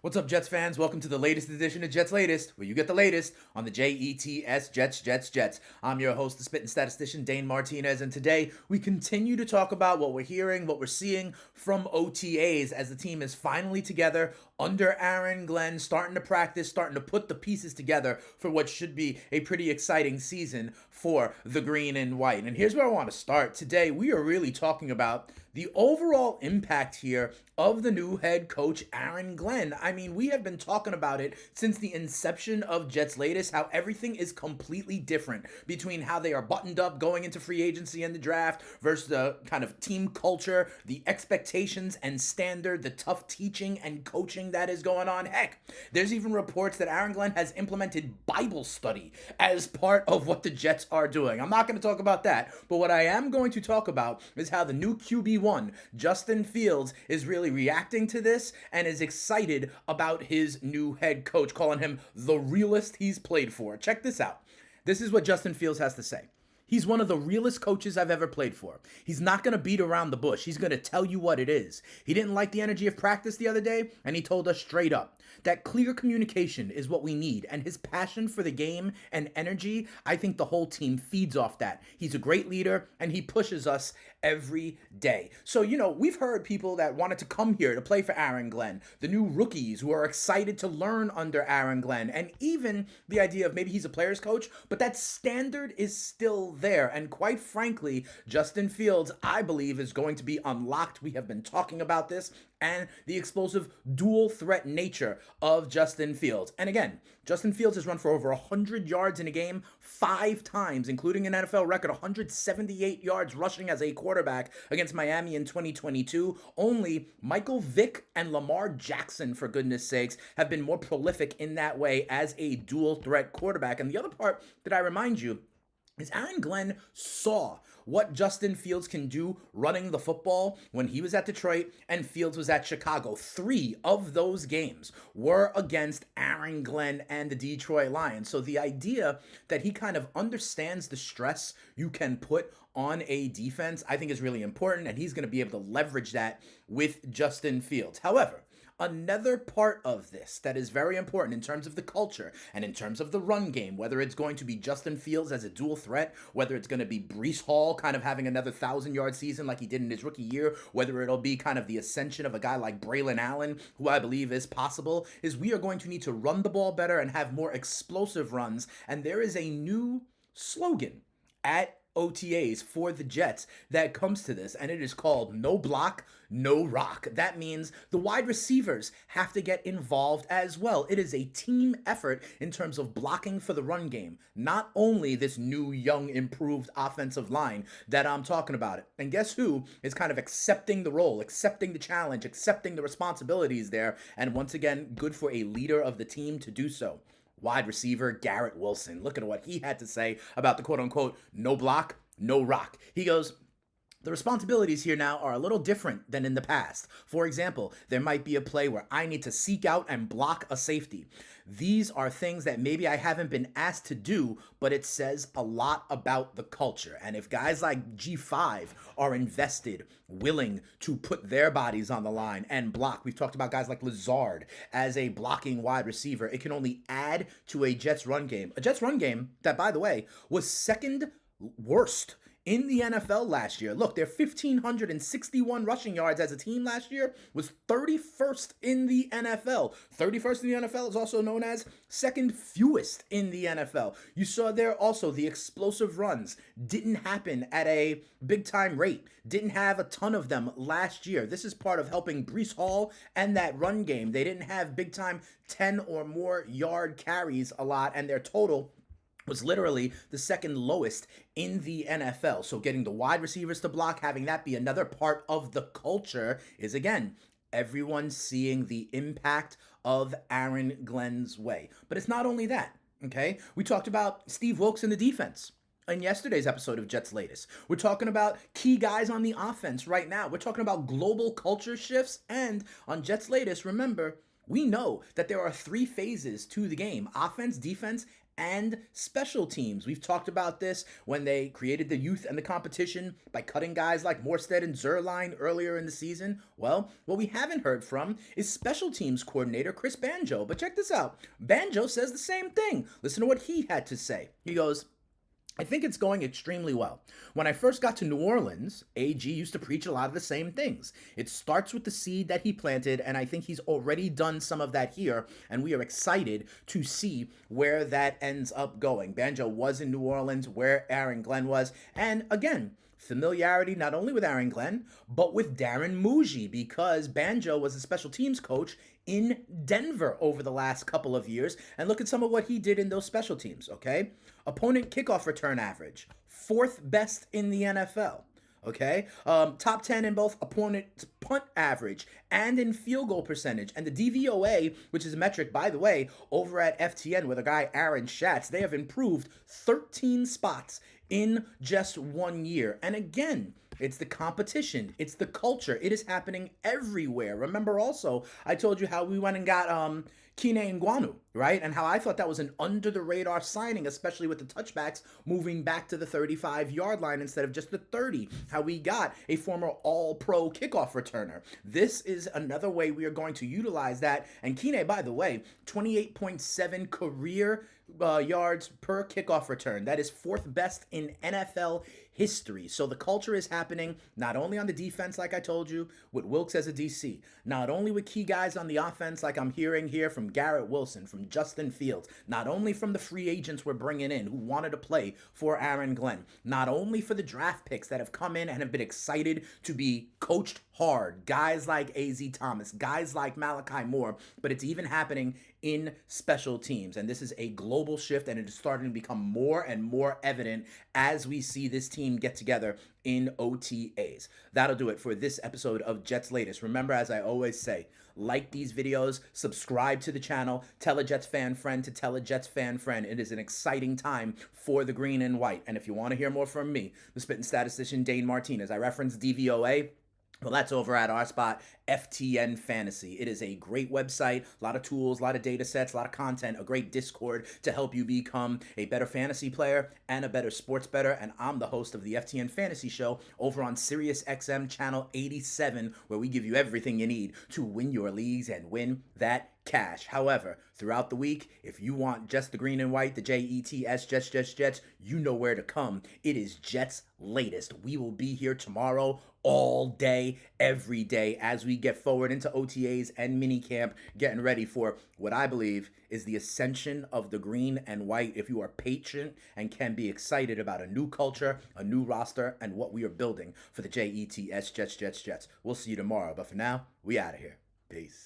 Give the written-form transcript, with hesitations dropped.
What's up, Jets fans? Welcome to the latest edition of Jets Latest, where you get the latest on the Jets, Jets. I'm your host, the spitting statistician, Dane Martinez, and today we continue to talk about what we're hearing, what we're seeing from OTAs as the team is finally together under Aaron Glenn, starting to practice, starting to put the pieces together for what should be a pretty exciting season for the green and white. And here's where I want to start. Today, we are really talking about the overall impact here of the new head coach, Aaron Glenn. I mean, we have been talking about it since the inception of Jets Latest, how everything is completely different between how they are buttoned up going into free agency and the draft versus the kind of team culture, the expectations and standard, the tough teaching and coaching that is going on. Heck, there's even reports that Aaron Glenn has implemented Bible study as part of what the Jets are doing. I'm not going to talk about that, but what I am going to talk about is how the new QB1, Justin Fields, is really reacting to this and is excited about his new head coach, calling him the realest he's played for. Check this out. This is what Justin Fields has to say. He's one of the realest coaches I've ever played for. He's not going to beat around the bush. He's going to tell you what it is. He didn't like the energy of practice the other day, and he told us straight up that clear communication is what we need. And his passion for the game and energy, I think the whole team feeds off that. He's a great leader, and he pushes us every day. So, we've heard people that wanted to come here to play for Aaron Glenn, the new rookies who are excited to learn under Aaron Glenn, and even the idea of maybe he's a player's coach, but that standard is still there. And quite frankly, Justin Fields, I believe, is going to be unlocked. We have been talking about this and the explosive dual threat nature of Justin Fields. And again, Justin Fields has run for over 100 yards in a game 5 times, including an NFL record 178 yards rushing as a quarterback against Miami in 2022. Only Michael Vick and Lamar Jackson, for goodness sakes, have been more prolific in that way as a dual threat quarterback. And the other part that I remind you is Aaron Glenn saw what Justin Fields can do running the football when he was at Detroit and Fields was at Chicago. 3 of those games were against Aaron Glenn and the Detroit Lions. So the idea that he kind of understands the stress you can put on a defense, I think is really important, and he's going to be able to leverage that with Justin Fields. However, another part of this that is very important in terms of the culture and in terms of the run game, whether it's going to be Justin Fields as a dual threat, whether it's going to be Breece Hall kind of having another 1,000-yard season like he did in his rookie year, whether it'll be kind of the ascension of a guy like Braylon Allen, who I believe is possible, is we are going to need to run the ball better and have more explosive runs. And there is a new slogan at OTAs for the Jets that comes to this, and it is called no block, no rock. That means the wide receivers have to get involved as well. It is a team effort in terms of blocking for the run game, not only this new, young, improved offensive line that I'm talking about. And guess who is kind of accepting the role, accepting the challenge, accepting the responsibilities there, and once again, good for a leader of the team to do so. Wide receiver Garrett Wilson. Look at what he had to say about the quote-unquote no block, no rock. He goes, the responsibilities here now are a little different than in the past. For example, there might be a play where I need to seek out and block a safety. These are things that maybe I haven't been asked to do, but it says a lot about the culture. And if guys like G5 are invested, willing to put their bodies on the line and block, we've talked about guys like Lazard as a blocking wide receiver, it can only add to a Jets run game. A Jets run game that, by the way, was second worst in the NFL last year. Look, their 1,561 rushing yards as a team last year was 31st in the NFL. 31st in the NFL is also known as second fewest in the NFL. You saw there also the explosive runs didn't happen at a big-time rate. Didn't have a ton of them last year. This is part of helping Breece Hall and that run game. They didn't have big-time 10 or more yard carries a lot, and their total was literally the second lowest in the NFL. So getting the wide receivers to block, having that be another part of the culture is, again, everyone seeing the impact of Aaron Glenn's way. But it's not only that, okay? We talked about Steve Wilkes in the defense in yesterday's episode of Jets Latest. We're talking about key guys on the offense right now. We're talking about global culture shifts. And on Jets Latest, remember, We know that there are three phases to the game: offense, defense, and special teams. We've talked about this when they created the youth and the competition by cutting guys like Morstead and Zerline earlier in the season. Well, what we haven't heard from is special teams coordinator Chris Banjo. But check this out. Banjo says the same thing. Listen to what he had to say. He goes, I think it's going extremely well. When I first got to New Orleans, AG used to preach a lot of the same things. It starts with the seed that he planted, and I think he's already done some of that here, and we are excited to see where that ends up going. Banjo was in New Orleans, where Aaron Glenn was, and again, familiarity not only with Aaron Glenn, but with Darren Muji, because Banjo was a special teams coach in Denver over the last couple of years. And look at some of what he did in those special teams, okay? Opponent kickoff return average, fourth best in the NFL. Okay, top 10 in both opponent punt average and in field goal percentage. And the DVOA, which is a metric, by the way, over at FTN with a guy, Aaron Schatz, they have improved 13 spots in just 1 year. And again, it's the competition. It's the culture. It is happening everywhere. Remember also, I told you how we went and got Kine Nguanu, right? And how I thought that was an under-the-radar signing, especially with the touchbacks moving back to the 35-yard line instead of just the 30. How we got a former all-pro kickoff returner. This is another way we are going to utilize that. And Kine, by the way, 28.7 career yards per kickoff return. That is fourth best in NFL history. So the culture is happening not only on the defense, like I told you, with Wilkes as a DC, not only with key guys on the offense, like I'm hearing here from Garrett Wilson, from Justin Fields, not only from the free agents we're bringing in who wanted to play for Aaron Glenn, not only for the draft picks that have come in and have been excited to be coached hard, guys like AZ Thomas, guys like Malachi Moore, but it's even happening in special teams. And this is a global shift, and it is starting to become more and more evident as we see this team get together in OTAs. That'll do it for this episode of Jets Latest. Remember, as I always say, like these videos, subscribe to the channel, tell a Jets fan friend to tell a Jets fan friend. It is an exciting time for the green and white. And if you want to hear more from me, the spitting statistician Dane Martinez, I referenced DVOA. Well, that's over at our spot, FTN Fantasy. It is a great website, a lot of tools, a lot of data sets, a lot of content, a great Discord to help you become a better fantasy player and a better sports bettor. And I'm the host of the FTN Fantasy Show over on Sirius XM Channel 87, where we give you everything you need to win your leagues and win that cash. However, throughout the week, if you want just the green and white, the JETS, Jets, you know where to come. It is Jets Latest. We will be here tomorrow all day, every day, as we get forward into OTAs and minicamp, getting ready for what I believe is the ascension of the green and white. If you are patient and can be excited about a new culture, a new roster, and what we are building for the JETS, Jets. We'll see you tomorrow. But for now, we out of here. Peace.